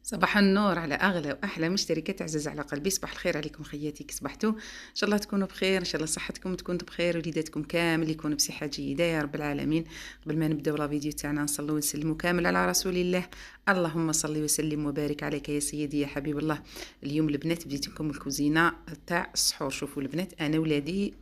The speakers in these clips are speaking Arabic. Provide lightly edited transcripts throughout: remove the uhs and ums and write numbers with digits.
صباح النور على أغلى وأحلى مشتركات عزيزة على قلبي. صباح الخير عليكم خياتي، كي صبحتوا؟ إن شاء الله تكونوا بخير، إن شاء الله صحتكم تكون بخير، وليداتكم كامل يكونوا بصحة جيدة يا رب العالمين. قبل ما نبداو لا فيديو تاعنا نصلوا ونسلموا كامل على رسول الله. اللهم صل وسلم وبارك عليك يا سيدي يا حبيب الله. اليوم البنات بديت لكم الكوزينه تاع السحور. شوفوا البنات، انا ولادي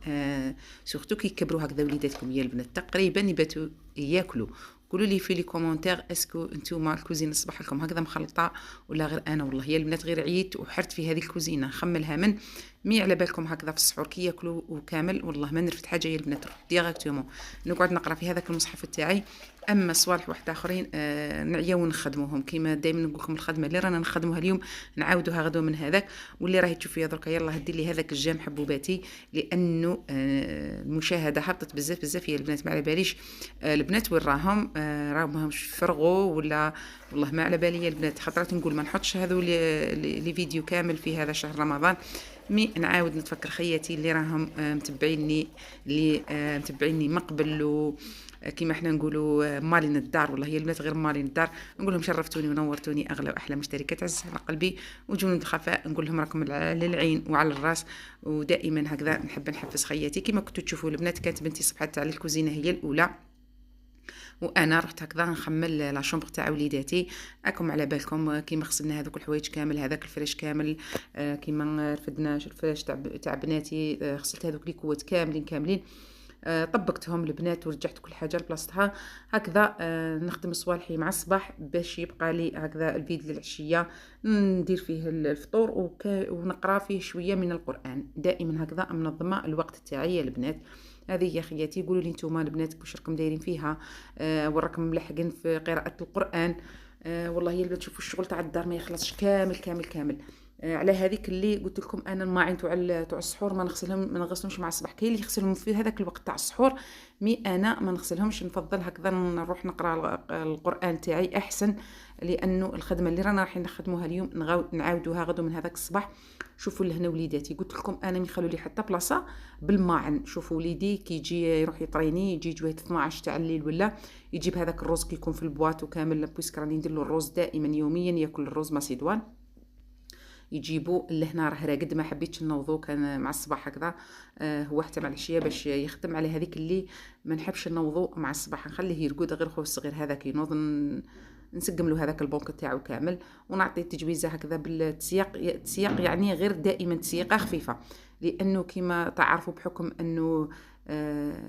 سورتو كي يكبروا هكذا وليداتكم يا البنات تقريبا يباتوا ياكلوا. قولوا لي في لي كومونتير، اسكو نتوما الكوزينه صباح لكم هكذا مخلطه ولا غير انا؟ والله يا البنات غير عييت وحرت في هذه الكوزينه نخملها من مي على بالكم هكذا في السحور كي ياكلوا وكامل. والله ما نرفد حاجه يا البنات، ديريكتومون نقعد نقرا في هذاك المصحف تاعي. اما صوالح واحد اخرين نعياو نخدموهم كيما دائما نقول لكم. الخدمه اللي رانا نخدموها اليوم نعاودوها غدوه من هذاك، واللي راهي تشوفيها دركا يلا هدي لي هذاك الجام حبوباتي، لانه المشاهده هبطت بزاف بزاف يا البنات. ما على باليش البنات وين راهم، راهم فرغوا ولا والله ما على بالي يا البنات. خطرات نقول ما نحطش هذو لي فيديو كامل في هذا شهر رمضان، مي نعاود نتفكر خياتي اللي راهم متبعيني، اللي متبعيني مقبل كيما احنا نقولوا مالين الدار. والله هي البنات غير مالين الدار. نقول لهم شرفتوني ونورتوني، اغلى واحلى مشتركات عزيز على قلبي وجنود الخفاء. نقول لهم راكم على العين وعلى الراس، ودائما هكذا نحب نحفز خياتي. كيما كنتوا تشوفوا البنات، كانت بنتي صبحت على الكوزينه هي الاولى، وانا رحت هكذا نخمل لا شومبر تاع وليداتي. راكم على بالكم كيما غسلنا هذوك الحوايج كامل، هذاك الفريش كامل، كيما رفدنا الفريش تاع بناتي، غسلت هذوك لي كوات كاملين طبقتهم البنات ورجعت كل حاجه لبلاصتها. هكذا نخدم صوالحي مع الصباح باش يبقى لي هكذا الفيد للعشيه ندير فيه الفطور ونقرا فيه شويه من القران. دائما هكذا منظمه الوقت تاعي يا البنات. هذه هي خياتي. قولوا لي نتوما البنات واش راكم دايرين فيها، وراكم ملحقين في قراءه القران؟ والله يا البنات شوفوا الشغل تاع الدار ما يخلصش كامل. على هذيك اللي قلت لكم انا الماعين تاع السحور ما نغسلهمش مع الصباح. كاين اللي يغسلهم في هذاك الوقت تاع السحور، مي انا ما نغسلهمش. نفضل هكذا نروح نقرا القران تاعي احسن، لانه الخدمه اللي رانا رايحين نخدموها اليوم نعاودوها غدو من هذاك الصباح. شوفوا لهنا وليداتي قلت لكم انا ما يخلوا لي حتى بلاصه بالماعن. شوفوا وليدي كي يجي يروح يطريني، يجي جويه 12 تاع الليل ولا يجيب هذاك الرز كي يكون في البواط وكامل، بويسك راني ندير له الرز دائما يوميا ياكل الرز ماسيدوان. يجيبوا لهنا راه راقد، ما حبيتش نوضو كان مع الصباح هكذا. هو حتى مع العشيه باش يخدم على هذيك اللي ما نحبش نوضو مع الصباح، نخليه يرقد غير خوه الصغير هذاك ينوض نسقم له هذاك البونك تاعو كامل، ونعطيه تجويزه هكذا بالتسياق يعني غير دائما تسييقه خفيفه، لانه كما تعرفوا بحكم انه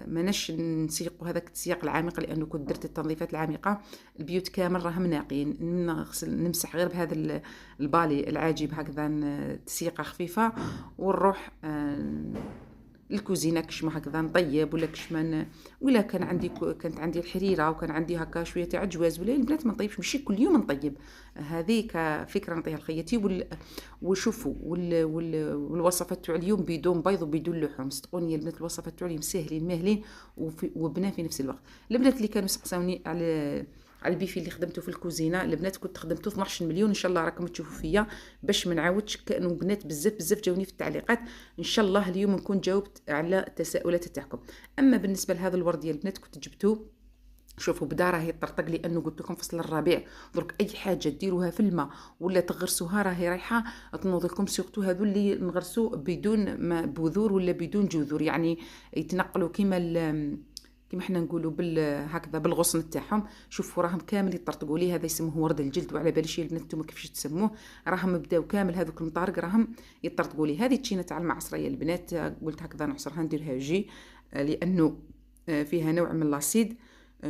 ماناش نسيقوا هذاك التسياق العميق، لانه كنت درت التنظيفات العميقه البيوت كامل راهم ناقيين. نغسل نمسح غير بهذا البالي العاجب هكذا تسيقه خفيفه، ونروح الكوزينه كشما هكذا نطيب، ولا كشما ولا كانت عندي الحريره وكان عندي هكا شويه تاع جواز، ولا البنات ما نطيبش ماشي كل يوم نطيب. هذه كفكره نعطيها لخيتي. وشوفوا والوصفات تاع اليوم بدون بيض وبدون لحوم. صدقوني يا البنات الوصفات تاع اليوم ساهلين ماهلين وبنا في نفس الوقت. البنات اللي كانوا سقساوني على البيفي اللي خدمته في الكوزينه، البنات كنت خدمته 12 مليون. ان شاء الله راكم تشوفوا فيا باش ما نعاودش، كانوا بنات بزاف جاوني في التعليقات. ان شاء الله اليوم نكون جاوبت على التساؤلات تاعكم. اما بالنسبه لهذا الورد يا البنات كنت جبتوه، شوفوا بدا راهي طرطق، لانه قلت لكم فصل الربيع درك اي حاجه ديروها في الماء ولا تغرسوها راهي رايحه تنوض لكم. سورتو هذو اللي نغرسو بدون ما بذور ولا بدون جذور، يعني يتنقلوا كيما حنا نقولوا هكذا بالغصن تاعهم. شوفوا راهم كامل يطرطقوا لي، هذا يسموه ورد الجلد، وعلى باليش البنات نتوما كيفاش تسموه. راهم بداو كامل هذوك المطارق راهم يطرطقوا لي. هذه تشينه تاع المعصره يا البنات، قلت هكذا نعصرها نديرها جي، لانه فيها نوع من لاسيد.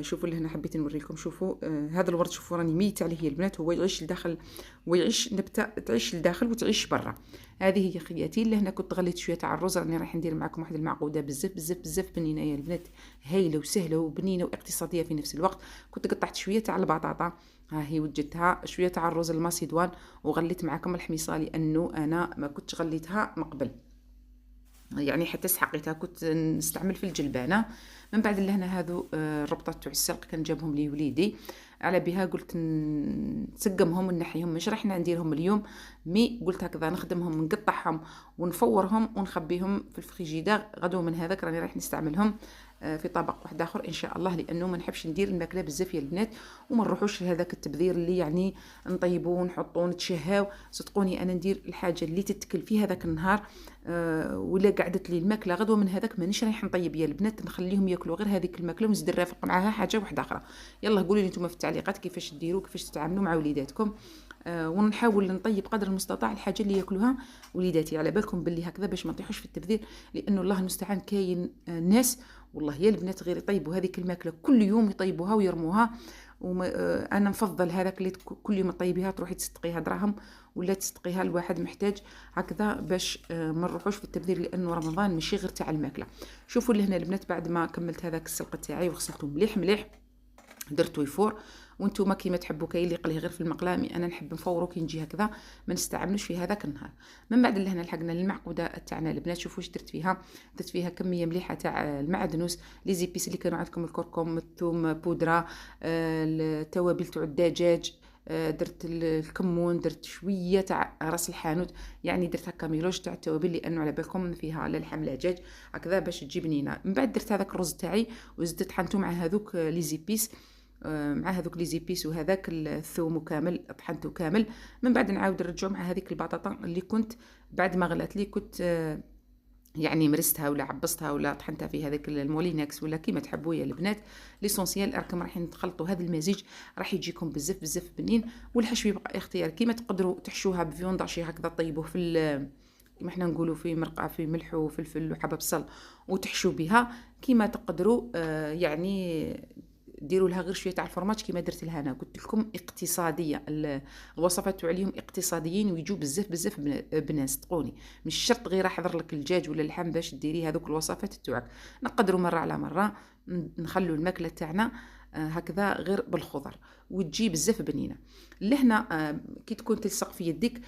شوفوا اللي هنا حبيت نوريكم. شوفوا هذا الورد، شوفوا راني ميت عليه يا البنات، هو يعيش لداخل ويعيش نبته تعيش لداخل وتعيش برا. هذه هي خياتي. اللي هنا كنت غليت شويه تاع الرز، راني راح ندير معكم واحد المعقوده بزاف بنينه يا البنات، هايله وسهله وبنينه واقتصاديه في نفس الوقت. كنت قطعت شويه تاع البطاطا، ها هي وجدتها، شويه تاع الرز الماسيدوان، وغليت معكم الحميصه لانه انا ما كنتش غليتها من قبل، يعني حتى سحقيتها كنت نستعمل في الجلبانه. من بعد لهنا هذو الربطات تاع السلق كان جابهم لي وليدي، على بها قلت نسقمهم ونحيهم، مش راح نديرهم اليوم، مي قلت هكذا نخدمهم نقطعهم ونفورهم ونخبيهم في الفريجيدار. غدو من هذاك راني راح نستعملهم في طبق واحد اخر ان شاء الله، لانه ما نحبش ندير الماكله بزاف يا البنات وما نروحوش لهذاك التبذير اللي يعني نطيبوا ونحطوا نتشهاو. صدقوني انا ندير الحاجه اللي تتكل في هذاك النهار، ولا قعدت لي الماكله غدوه من هذاك مانيش رايح نطيب يا البنات، نخليهم ياكلوا غير هذيك الماكله ونزيد نرافق معاها حاجه واحده اخرى. يلا قولوا لي نتوما في التعليقات كيفاش ديروا كيفاش تتعاملوا مع وليداتكم. ونحاول نطيب قدر المستطاع الحاجه اللي ياكلوها وليداتي. على بالكم باللي هكذا باش ما نطيحوش في التبذير، لانه الله المستعان كاين ناس والله يا البنات غير يطيبوا هذيك الماكله كل يوم يطيبوها ويرموها. انا نفضل هذاك اللي كل يوم تطيبيها تروحي تستقيها دراهم ولا تستقيها لواحد محتاج هكذا، باش ما نروحوش في التبذير، لانه رمضان ماشي غير تاع الماكله. شوفوا لهنا البنات بعد ما كملت هذاك السلق تاعي وغسلته مليح مليح درتو يفور. وانتم كيما تحبوا، كاين اللي يقليه غير في المقله، مي انا نحب نفورو كي نجي هكذا ما نستعملوش في هذاك النهار. من بعد لهنا لحقنا للمعقوده تاعنا البنات. شوفوا واش درت فيها. درت فيها كميه مليحه تاع المعدنوس، لي زيبيس اللي كانوا عندكم، الكركم، الثوم بودره، التوابل تاع الدجاج، درت الكمون، درت شويه تاع راس الحانوت، يعني درت هكا ميلوج تاع التوابل، لانه على بالكم فيها لا لحم لا دجاج هكذا باش تجي بنينه. من بعد درت هذاك الرز تاعي وزدت طحنته مع هذوك لي زيبيس، مع هذوك لي زيبيس وهذاك الثوم كامل طحنته كامل. من بعد نعاود نرجعو مع هذيك البطاطا اللي كنت بعد ما غلات لي كنت يعني مرستها ولا عبصتها ولا طحنتها في هذاك المولينكس ولا كيما تحبوا يا البنات. ليسونسيال راكم رايحين تخلطوا هذا المزيج راح يجيكم بزاف بزاف بنين. والحشو يبقى اختيار، كيما تقدروا تحشوها بفيون داشي هكذا طيبوه في كما احنا نقولوا في مرقه في ملح وفلفل وحبه بصل وتحشوا بها. كيما تقدروا يعني ديروا لها غير شويه تاع الفرماج كيما درت لها انا. قلت لكم اقتصاديه، الوصفات عليهم اقتصاديين ويجوا بزاف بزاف بناس. صدقوني مش شرط غير احضر لك الدجاج ولا اللحم باش ديري هذوك الوصفات تاعك. نقدروا مره على مره نخلوا الماكله تاعنا هكذا غير بالخضر وتجي بزاف بنينه. لهنا كي تكون تلصق في يدك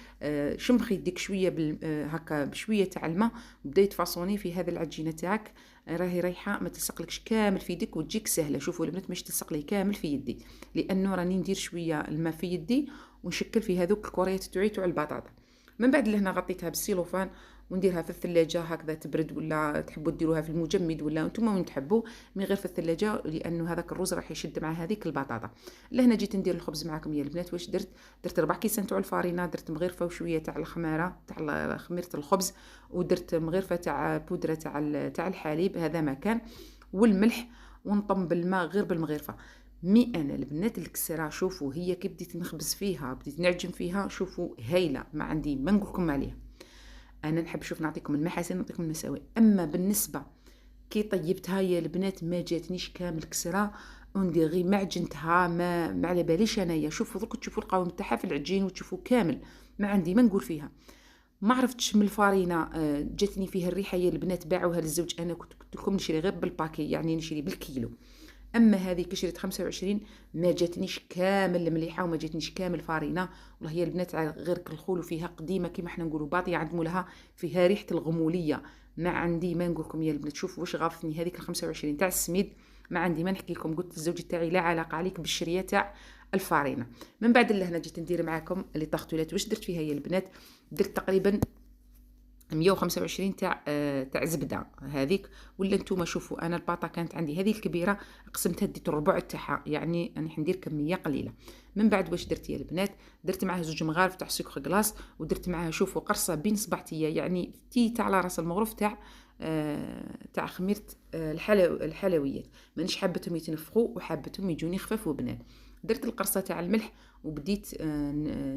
شمخ يدك شويه هكا بشويه تاع الماء وبدا يتفاصوني في هذا العجينه تاعك، راهي رايحه ما تلصقلكش كامل في يدك وتجيك سهله. شوفوا البنات مش تلصق لي كامل في يدي، لانه راني ندير شويه الماء في يدي ونشكل في هذوك الكوريات تاعي تاع البطاطا. من بعد لهنا غطيتها بالسيلوفان ونديرها في الثلاجه هكذا تبرد، ولا تحبوا ديروها في المجمد ولا نتوما وين تحبوا، من غير في الثلاجه، لانه هذاك الرز راح يشد مع هذيك البطاطا. لهنا جيت ندير الخبز معكم يا البنات. واش درت 4 كيسان تاع الفارينه، درت مغرفه وشويه تاع الخماره تاع خميره الخبز، ودرت مغرفه تاع بودره تاع الحليب هذا ما كان، والملح، ونطم بالماء غير بالمغرفه. انا البنات الكسره شوفوا هي كي بديت نخبز فيها بديت نعجن فيها، شوفوا هايله ما عندي ما نقولكم عليها. انا نحب شوف نعطيكم المحاسن نعطيكم المساوئ. اما بالنسبه كي طيبتها يا البنات ما جاتنيش كامل كسره، وندير غير ما عجنتها ما على باليش انايا. شوفوا دوك تشوفوا القوام تاعها في العجين وتشوفوا كامل ما عندي ما نقول فيها. ما عرفتش من الفارينه جاتني فيها الريحه يا البنات، باعوها للزوج. انا كنت لكم نشري غير بالباكي، يعني نشري بالكيلو. اما هذه كشريت 25 ما جاتنيش كامل مليحه وما جاتنيش كامل فارينه. والله هي البنات غير كالخول وفيها قديمه كيما احنا نقولوا باطيه عند مولها، فيها ريحه الغموليه. ما عندي ما نقول لكم يا البنات. شوفوا واش غافتني هذيك 25 تاع السميد، ما عندي ما نحكي لكم. قلت للزوج تاعي لا علاقه عليك بالشريه تاع الفارينه. من بعد لهنا جيت ندير معاكم اللي طاختولات. واش درت فيها يا البنات؟ درت تقريبا 125 تاع زبده هذيك. ولا نتوما شوفوا انا الباطا كانت عندي هذه الكبيره قسمتها ديت الربع تاعها، يعني انا حندير كميه قليله. من بعد واش درت يا البنات؟ درت معها 2 مغارف تاع سكر كلاص، ودرت معها شوفوا قرصه بين صبعتيه، يعني تي على راس المغرف تاع خميره الحلويات. مانيش حابتهم يتنفخوا وحابتهم يجوني خفاف وبنان. درت القرصه تاع الملح وبديت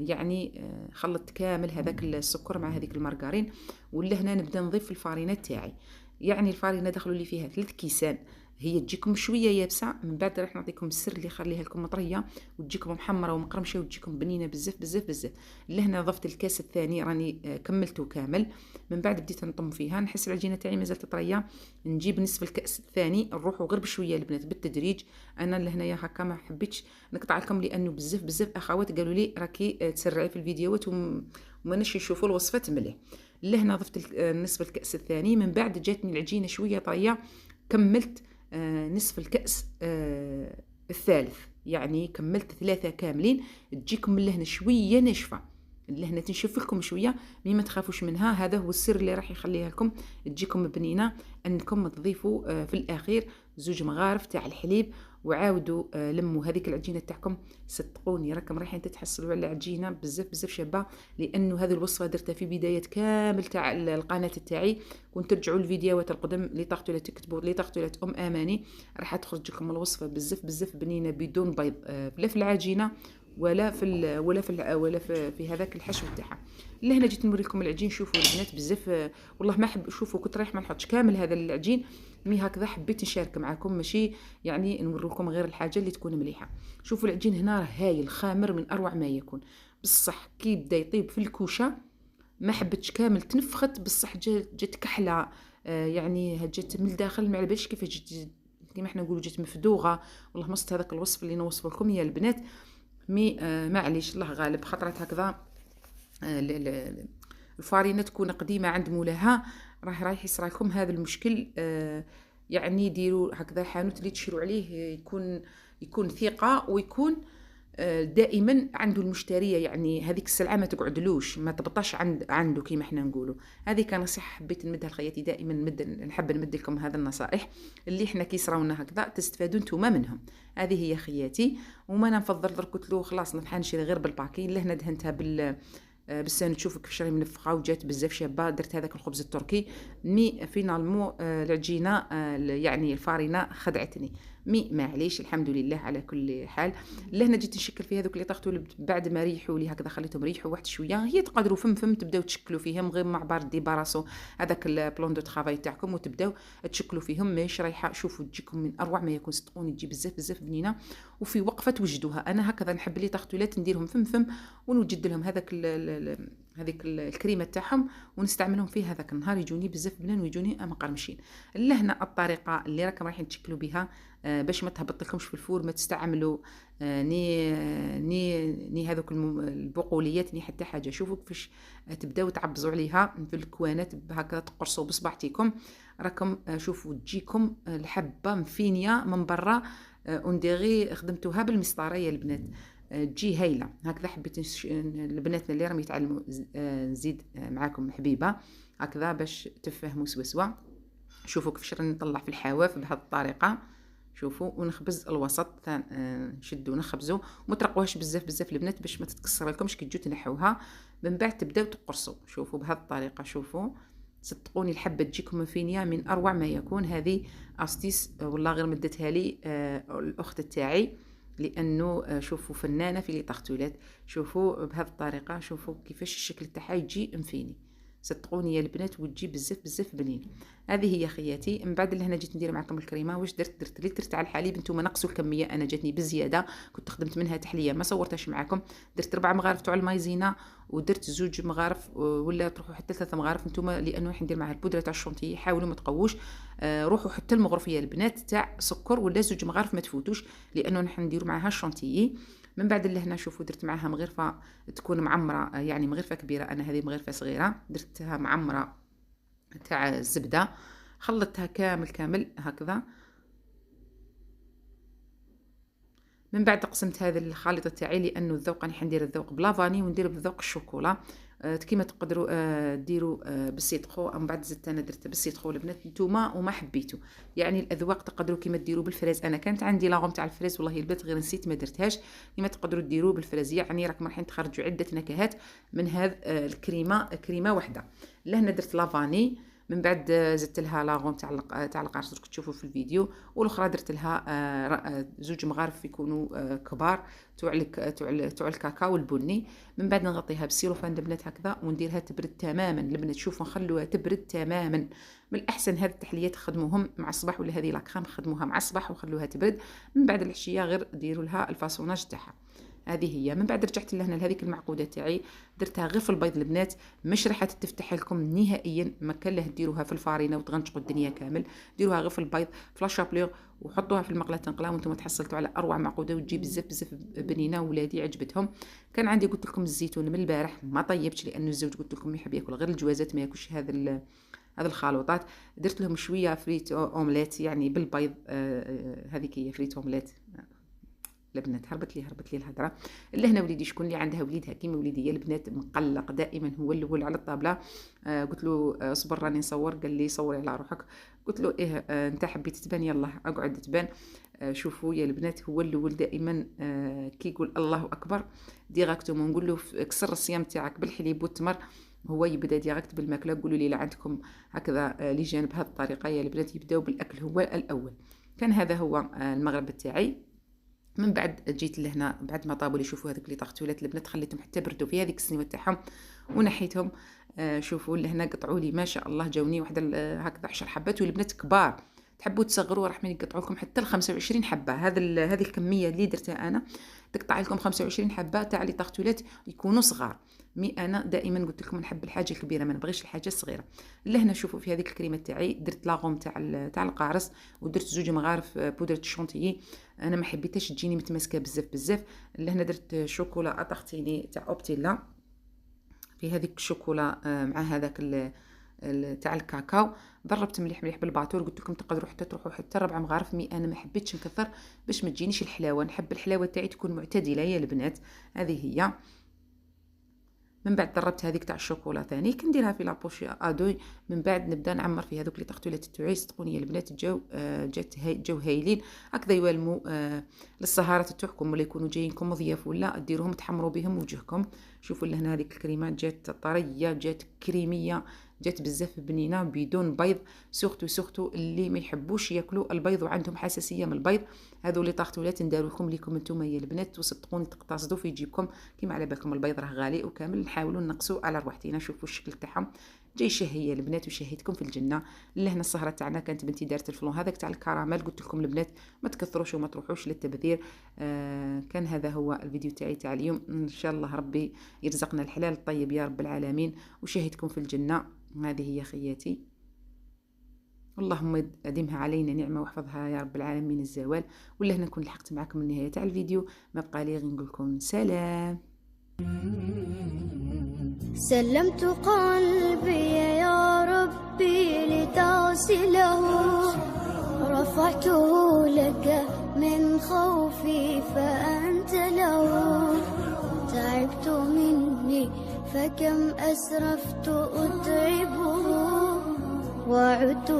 يعني خلطت كامل هذاك السكر مع هذيك المارغرين. ولا هنا نبدا نضيف الفارينه تاعي، يعني الفارينه دخلوا لي فيها 3 كيسان. هي تجيكم شويه يابسه، من بعد راح نعطيكم السر اللي خليها لكم مطريه وتجيكم محمره ومقرمشه وتجيكم بنينه بزاف بزاف بزاف. لهنا ضفت الكاس الثاني راني كملته كامل. من بعد بديت نطم فيها، نحس العجينه تاعي مازالت طريه، نجيب نصف الكاس الثاني نروحوا غير بشويه البنات بالتدريج. انا لهنايا هكا ما حبيتش نقطع لكم، لانه بزاف بزاف اخوات قالوا لي راكي تسرعي في الفيديوهات وما نش يشوفوا الوصفات مليح. لهنا ضفت نصف الكاس الثاني. من بعد جاتني العجينه شويه طريه، كملت نصف الكاس الثالث، يعني كملت 3 كاملين. تجيكم من لهنا شويه ناشفه، لهنا تنشف لكم شويه ما تخافوش منها. هذا هو السر اللي راح يخليها لكم تجيكم بنينه، انكم تضيفوا في الاخير زوج مغارف تاع الحليب، وعاودوا لموا هذيك العجينه تاعكم. صدقوني راكم رايحين تتحصلوا على عجينه بزاف بزاف شابه، لانه هذه الوصفه درتها في بدايه كامل تاع القناه تاعي. كنت ترجعوا الفيديوهات القدم اللي طاقتوا تكتبوا اللي طاقتوا اماني، راح تخرج لكم الوصفه بزاف بزاف بنينه بدون بيض، لا في العجينه ولا في هذاك الحشو تاعها. لهنا جيت نوريكم العجين. شوفوا البنات بزاف والله ما حب. شوفوا كنت رايح ما نحطش كامل هذا العجين، مي هكذا حبيت نشارك معكم، ماشي يعني نوريكم غير الحاجه اللي تكون مليحه. شوفوا العجين هنا راه هايل خامر من اروع ما يكون. بصح كي بدا يطيب في الكوشه ما حبتش كامل تنفخت، بصح جات كحله، يعني جات من الداخل ما على باليش كيفاش جات، كيما احنا نقولوا جات مفدوغه. والله مست هذاك الوصف اللي نوصفه لكم يا البنات. مي معليش الله غالب، خطرت هكذا. الفارينه تكون قديمه عند مولاها، رايح يصرى لكم هذا المشكل. يعني ديروا هكذا حانوت اللي تشيروا عليه يكون ثقه، ويكون دائما عنده المشتريه، يعني هذيك السلعه ما تقعدلوش، ما تبطاش عنده كيما احنا نقولوا. هذه كان نصيحه حبيت نمدها لخياتي، دائما نحب نمد لكم هذا النصائح اللي احنا كي يصراونا هكذا تستفادوا نتوما منهم. هذه هي خياتي. وما نفضل قلت له خلاص نروح نشري غير بالباكين. لهنا دهنتها بالسان تشوفوا كيفاش راهي منفخه وجات بزاف شابه. درت هذاك الخبز التركي، مي فينالمو العجينه يعني الفارينه خدعتني، مي معليش الحمد لله على كل حال. لهنا جيت نشكل في هذوك اللي طاقتوا بعد ما ريحوا لي هكذا، خليتهم ريحوا واحد شويه. هي تقدروا فم تبداو تشكلوا فيهم غير مع بعض ديباراسو هذاك البلون دو طرافاي تاعكم وتبداو تشكلوا فيهم. ماشي رايحه شوفوا تجيكم من اروع ما يكون، صدقوني تجي بزاف بزاف بنينه. وفي وقفه توجدوها. انا هكذا نحب لي طاقتولات نديرهم فم ونوجد لهم هذيك الكريمه تاعهم ونستعملهم في هذاك النهار، يجوني بزاف بنان ويجوني مقرمشين. لهنا الطريقه اللي راكم رايحين تشكلوا بها باش ما تهبط لكمش في الفور. ما تستعملوا ني هذوك البقوليات، ني حتى حاجه. شوفوا كيفاش تبداو تعبزوا عليها في الكوانات هكذا، تقرصوا بصبعتيكم. راكم شوفوا تجيكم الحبه مفينيه من برا، اونديغي خدمتوها بالمسطره يا البنات، تجي هايله هكذا. حبيت لبناتنا اللي راهم يتعلموا نزيد معاكم حبيبه هكذا باش تفهموا سوا. شوفوا كيفاش راني نطلع في الحواف بهذه الطريقه. شوفوا ونخبز الوسط، نشدو ونخبزو، وما ترقوهاش بزاف البنات باش ما تتكسر لكمش كي تجوا تنحوها. من بعد تبداو تقرصوا. شوفوا بهذه الطريقه. شوفوا صدقوني الحبه تجيكم مفينيه من اروع ما يكون. هذه استيس والله غير مدتها لي الاخت تاعي، لانه شوفوا فنانه في لي طاختولات. شوفوا بهذه الطريقه. شوفوا كيفاش الشكل تاعها يجي مفيني، صدقوني يا البنات، وتجي بزاف بنين. هذه هي خياتي. من بعد لهنا جيت ندير معكم الكريمه. واش درت لتر تاع الحليب. نتوما نقصوا الكميه، انا جاتني بزياده، كنت خدمت منها تحليه ما صورتهاش معكم. درت 4 مغارف تاع المايزينا، ودرت 2 مغارف ولا تروحوا حتى 3 مغارف نتوما، لانه راح ندير معها البودره تاع الشونتيي. حاولوا ما تقووش، روحوا حتى المغرف يا البنات تاع سكر، ولا 2 مغارف ما تفوتوش، لانه راح نديروا معها الشونتيي. من بعد لهنا شوفوا درت معها مغرفه تكون معمره، يعني مغرفه كبيره، انا هذه مغرفه صغيره درتها معمره تاع الزبده. خلطتها كامل هكذا. من بعد قسمت هذه الخليطه تاعي، لانه الذوق راني حندير الذوق بلا فاني وندير بذوق الشوكولا. كيما تقدروا ديروا بالسيتخو. من بعد زدت انا درت بالسيتخو البنات نتوما وما حبيتو، يعني الاذواق تقدروا كيما ديروا بالفريز. انا كانت عندي لاغوم تاع الفريز والله البنات غير نسيت ما درتهاش. كيما تقدروا ديروا بالفريز، يعني راكم رايحين تخرجوا عده نكهات من هذه كريمه واحده. لهنا درت لافاني. من بعد زدت لها لاغوم تاع القرص كنت تشوفوا في الفيديو، والاخرى درت لها 2 مغارف يكونوا كبار تاع الكاكاو البني. من بعد نغطيها بالسيلوفان البنات هكذا ونديرها تبرد تماما. البنات شوفوا نخلوها تبرد تماما. من الاحسن هذه التحليات خدموهم مع الصباح، ولا هذه لاكريم خدموها مع الصباح وخلوها تبرد. من بعد العشيه غير ديروا لها الفاصوناج تاعها. هذه هي. من بعد رجعت لهنا لهذيك المعقوده تاعي، درتها غير في البيض البنات، مش راح تفتح لكم نهائيا. ما كان له ديروها في الفارينه وتغنشقوا الدنيا كامل، ديروها غير في البيض في لاشابلور وحطوها في المقله تنقلا، وانتم تحصلتوا على اروع معقوده وتجي بزاف بنينه. ولادي عجبتهم. كان عندي قلت لكم الزيتون من البارح ما طيبتش، لانه الزوج قلت لكم يحب ياكل غير الجوازات، ما ياكلش هذا الخلطات. درت لهم شويه فريت اومليت يعني بالبيض. هذيك هي فريت اومليت البنات هربت لي الهضره. لهنا وليدي شكون اللي عندها وليدها كيما وليدي البنات مقلق دائما هو الاول على الطابله. قلت له صبر راني نصور. قال لي صوري على روحك. قلت له ايه انت حبيت تبان يلا اقعد تبان. شوفوا يا البنات هو الاول دائما كي يقول الله اكبر ديراكتومون نقول له اكسر الصيام تاعك بالحليب والتمر، هو يبدا ديريكت بالماكله. قولوا لي لا عندكم هكذا لجان بهذه الطريقه يا البنات يبداو بالاكل هو الاول. كان هذا هو المغرب تاعي. من بعد جيت لهنا بعد ما طابوا لي شوفوا هذوك لي طاغتولات البنات خليتهم حتى بردوا في هذيك السنيوه تاعهم ونحيتهم. شوفوا لهنا قطعوا لي ما شاء الله جاوني واحد هكذا 10 حبات والبنات كبار. تحبوا تصغروا راح يقطعوا لكم حتى ل 25 حبه. هذه الكميه اللي درتها انا تقطع لكم 25 حبه تاع لي طاغتولات يكونوا صغار. انا دائما قلت لكم نحب الحاجه الكبيره ما نبغيش الحاجه الصغيره. لهنا شوفوا في هذيك الكريمه تاعي درت لاغوم تاع القارص ودرت 2 مغارف بودره الشونتيي. انا ما حبيتهاش تجيني متماسكه بزاف. لهنا درت شوكولا اطاغتيني تاع اوبتيلا في هذيك الشوكولا مع هذاك تاع الكاكاو. ضربت مليح بالباطور. قلت لكم تقدروا حتى تروحوا حتى 4 مغارف. انا ما حبيتش نكثر باش ما تجينيش الحلاوه. نحب الحلاوه تاعي تكون معتدله يا البنات. هذه هي. من بعد ضربت هذيك تاع الشوكولا ثاني كنديرها في لابوش ادوي. من بعد نبدا نعمر في هذوك لي طاغتولات تاعي. صدقوني يا البنات جاو هايلين هكذا يوالموا للسهرات تاعكم ولا يكونوا جايينكم ضياف ولا ديروهم تحمروا بهم وجهكم. شوفوا لهنا هذيك الكريمه جات طريه جات كريميه جات بزاف بنينه بدون بيض. سورتو اللي ما يحبوش ياكلوا البيض وعندهم حساسيه من البيض هذو لي طاغتولات نداروكم لكم نتوما يا البنات وصدقوني تقتصدوا في يجيبكم كيما على بالكم البيض راه غالي وكامل. نحاولوا نقصوا على رواحتنا. شوفوا الشكل تاعهم جاي شهيه البنات وشهيتكم في الجنه. لهنا السهره تاعنا كانت بنتي دارت الفلون هذاك تاع الكراميل. قلت لكم البنات ما تكثروش وما تروحوش للتبذير. كان هذا هو الفيديو تاعي تاع اليوم. ان شاء الله ربي يرزقنا الحلال الطيب يا رب العالمين وشهيتكم في الجنه. هذه هي خياتي. اللهم ادمها علينا نعمه واحفظها يا رب العالمين الزوال. ولا هنا نكون لحقت معكم النهايه تاع الفيديو. ما بقى لي غير نقول لكم سلام. سلمت قلبي يا ربي لتغسله رفعته لك من خوفي فأنت له تعبت مني فكم أسرفت أتعبه وعدت